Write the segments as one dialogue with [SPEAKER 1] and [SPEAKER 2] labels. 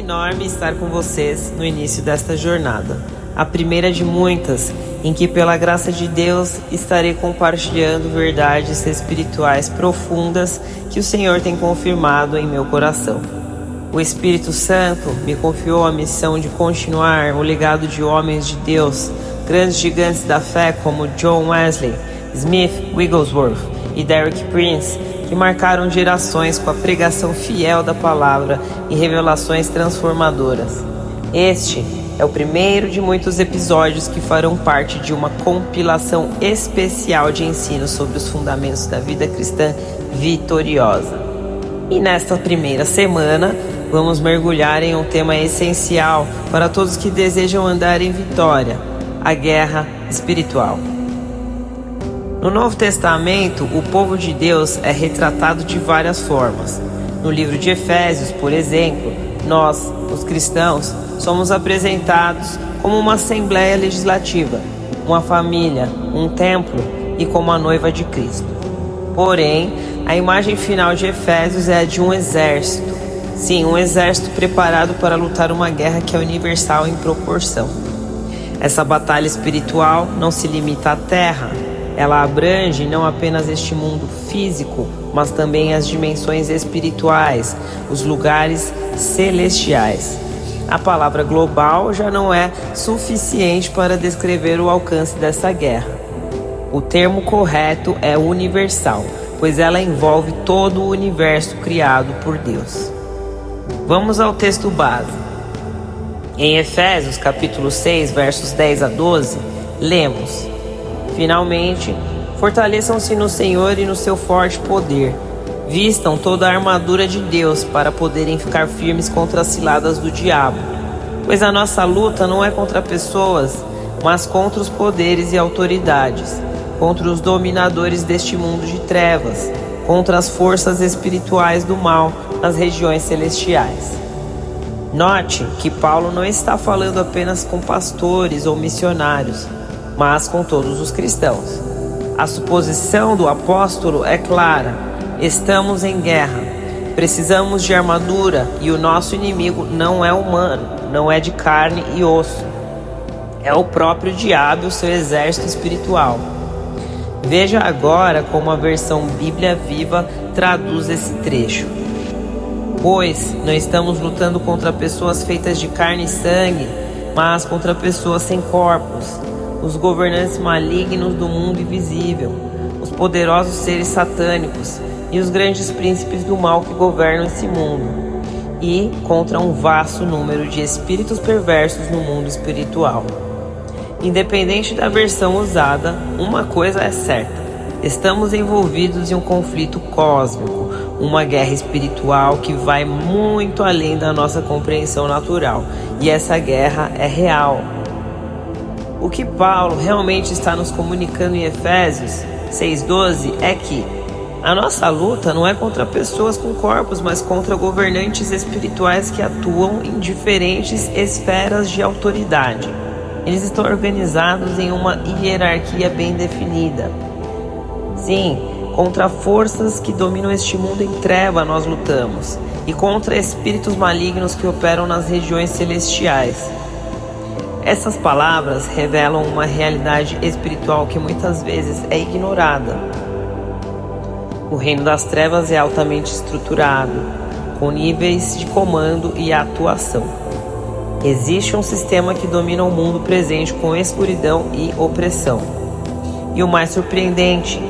[SPEAKER 1] enorme estar com vocês no início desta jornada, a primeira de muitas, em que pela graça de Deus estarei compartilhando verdades espirituais profundas que o Senhor tem confirmado em meu coração. O Espírito Santo me confiou a missão de continuar o legado de homens de Deus, grandes gigantes da fé como John Wesley, Smith Wigglesworth e Derek Prince, que marcaram gerações com a pregação fiel da palavra e revelações transformadoras. Este é o primeiro de muitos episódios que farão parte de uma compilação especial de ensino sobre os fundamentos da vida cristã vitoriosa. E nesta primeira semana, vamos mergulhar em um tema essencial para todos que desejam andar em vitória: a guerra espiritual. No Novo Testamento, o povo de Deus é retratado de várias formas. No livro de Efésios, por exemplo, nós, os cristãos, somos apresentados como uma assembleia legislativa, uma família, um templo e como a noiva de Cristo. Porém, a imagem final de Efésios é a de um exército. Sim, um exército preparado para lutar uma guerra que é universal em proporção. Essa batalha espiritual não se limita à terra. Ela abrange não apenas este mundo físico, mas também as dimensões espirituais, os lugares celestiais. A palavra global já não é suficiente para descrever o alcance dessa guerra. O termo correto é universal, pois ela envolve todo o universo criado por Deus. Vamos ao texto base. Em Efésios capítulo 6, versos 10 a 12, lemos: Finalmente, fortaleçam-se no Senhor e no seu forte poder. Vistam toda a armadura de Deus para poderem ficar firmes contra as ciladas do diabo. Pois a nossa luta não é contra pessoas, mas contra os poderes e autoridades, contra os dominadores deste mundo de trevas, contra as forças espirituais do mal nas regiões celestiais. Note que Paulo não está falando apenas com pastores ou missionários, mas com todos os cristãos. A suposição do apóstolo é clara: estamos em guerra, precisamos de armadura e o nosso inimigo não é humano, não é de carne e osso. É o próprio diabo e o seu exército espiritual. Veja agora como a versão Bíblia Viva traduz esse trecho. Pois não estamos lutando contra pessoas feitas de carne e sangue, mas contra pessoas sem corpos, os governantes malignos do mundo invisível, os poderosos seres satânicos e os grandes príncipes do mal que governam esse mundo, e contra um vasto número de espíritos perversos no mundo espiritual. Independente da versão usada, uma coisa é certa: estamos envolvidos em um conflito cósmico, uma guerra espiritual que vai muito além da nossa compreensão natural, e essa guerra é real. O que Paulo realmente está nos comunicando em Efésios 6,12 é que a nossa luta não é contra pessoas com corpos, mas contra governantes espirituais que atuam em diferentes esferas de autoridade. Eles estão organizados em uma hierarquia bem definida. Sim, contra forças que dominam este mundo em treva nós lutamos, e contra espíritos malignos que operam nas regiões celestiais. Essas palavras revelam uma realidade espiritual que muitas vezes é ignorada. O reino das trevas é altamente estruturado, com níveis de comando e atuação. Existe um sistema que domina o mundo presente com escuridão e opressão. E o mais surpreendente,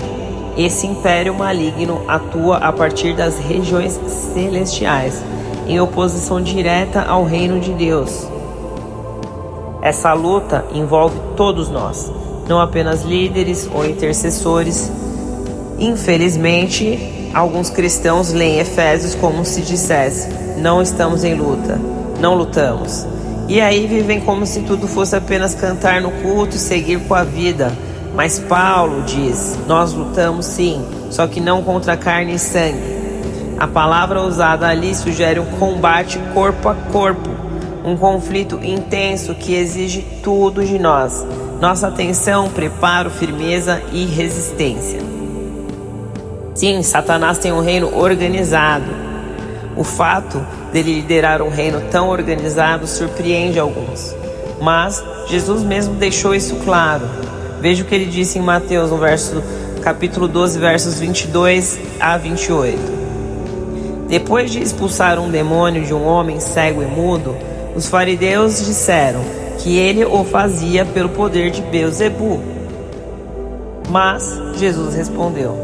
[SPEAKER 1] esse império maligno atua a partir das regiões celestiais, em oposição direta ao reino de Deus. Essa luta envolve todos nós, não apenas líderes ou intercessores. Infelizmente, alguns cristãos leem Efésios como se dissesse: não estamos em luta, não lutamos. E aí vivem como se tudo fosse apenas cantar no culto e seguir com a vida. Mas Paulo diz: nós lutamos sim, só que não contra carne e sangue. A palavra usada ali sugere um combate corpo a corpo, um conflito intenso que exige tudo de nós: nossa atenção, preparo, firmeza e resistência. Sim, Satanás tem um reino organizado. O fato dele liderar um reino tão organizado surpreende alguns. Mas Jesus mesmo deixou isso claro. Veja o que ele disse em Mateus, no capítulo 12, versos 22 a 28. Depois de expulsar um demônio de um homem cego e mudo, os fariseus disseram que ele o fazia pelo poder de Beelzebu. Mas Jesus respondeu: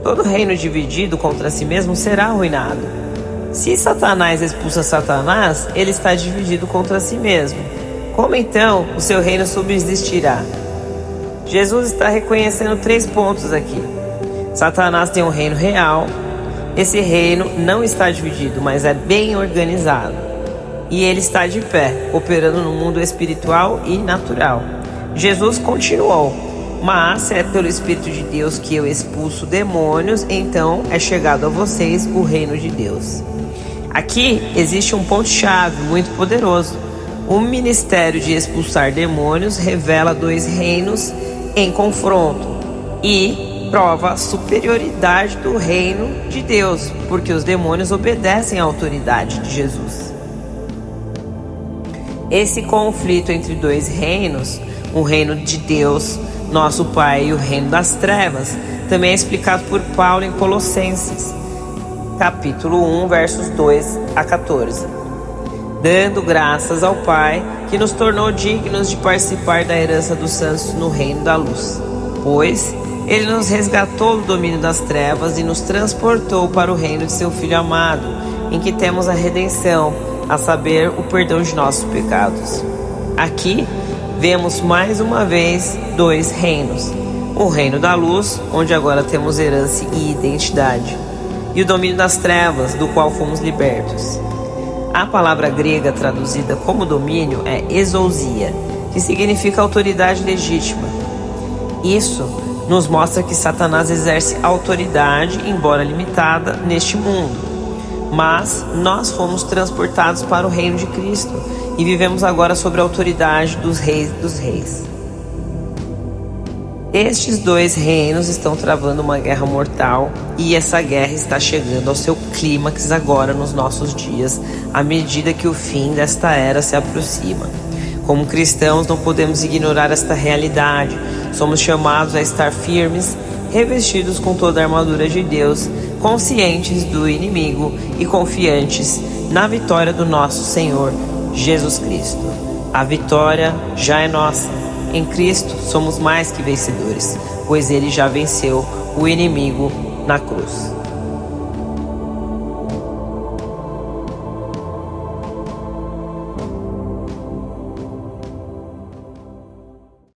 [SPEAKER 1] todo reino dividido contra si mesmo será arruinado. Se Satanás expulsa Satanás, ele está dividido contra si mesmo. Como então o seu reino subsistirá? Jesus está reconhecendo 3 pontos aqui. Satanás tem um reino real. Esse reino não está dividido, mas é bem organizado. E ele está de pé, operando no mundo espiritual e natural. Jesus continuou: mas se é pelo Espírito de Deus que eu expulso demônios, então é chegado a vocês o reino de Deus. Aqui existe um ponto-chave muito poderoso. O ministério de expulsar demônios revela 2 reinos em confronto e prova a superioridade do reino de Deus, porque os demônios obedecem à autoridade de Jesus. Esse conflito entre 2 reinos, o reino de Deus, nosso Pai, e o reino das trevas, também é explicado por Paulo em Colossenses, capítulo 1, versos 2 a 14. Dando graças ao Pai, que nos tornou dignos de participar da herança dos santos no reino da luz. Pois ele nos resgatou do domínio das trevas e nos transportou para o reino de seu Filho amado, em que temos a redenção, a saber, o perdão de nossos pecados. Aqui vemos mais uma vez 2 reinos: o reino da luz, onde agora temos herança e identidade, e o domínio das trevas, do qual fomos libertos. A palavra grega traduzida como domínio é exousia, que significa autoridade legítima. Isso nos mostra que Satanás exerce autoridade, embora limitada, neste mundo. Mas nós fomos transportados para o reino de Cristo e vivemos agora sob a autoridade dos reis dos reis. Estes 2 reinos estão travando uma guerra mortal e essa guerra está chegando ao seu clímax agora nos nossos dias, à medida que o fim desta era se aproxima. Como cristãos, não podemos ignorar esta realidade. Somos chamados a estar firmes, revestidos com toda a armadura de Deus, conscientes do inimigo e confiantes na vitória do nosso Senhor Jesus Cristo. A vitória já é nossa. Em Cristo somos mais que vencedores, pois Ele já venceu o inimigo na cruz.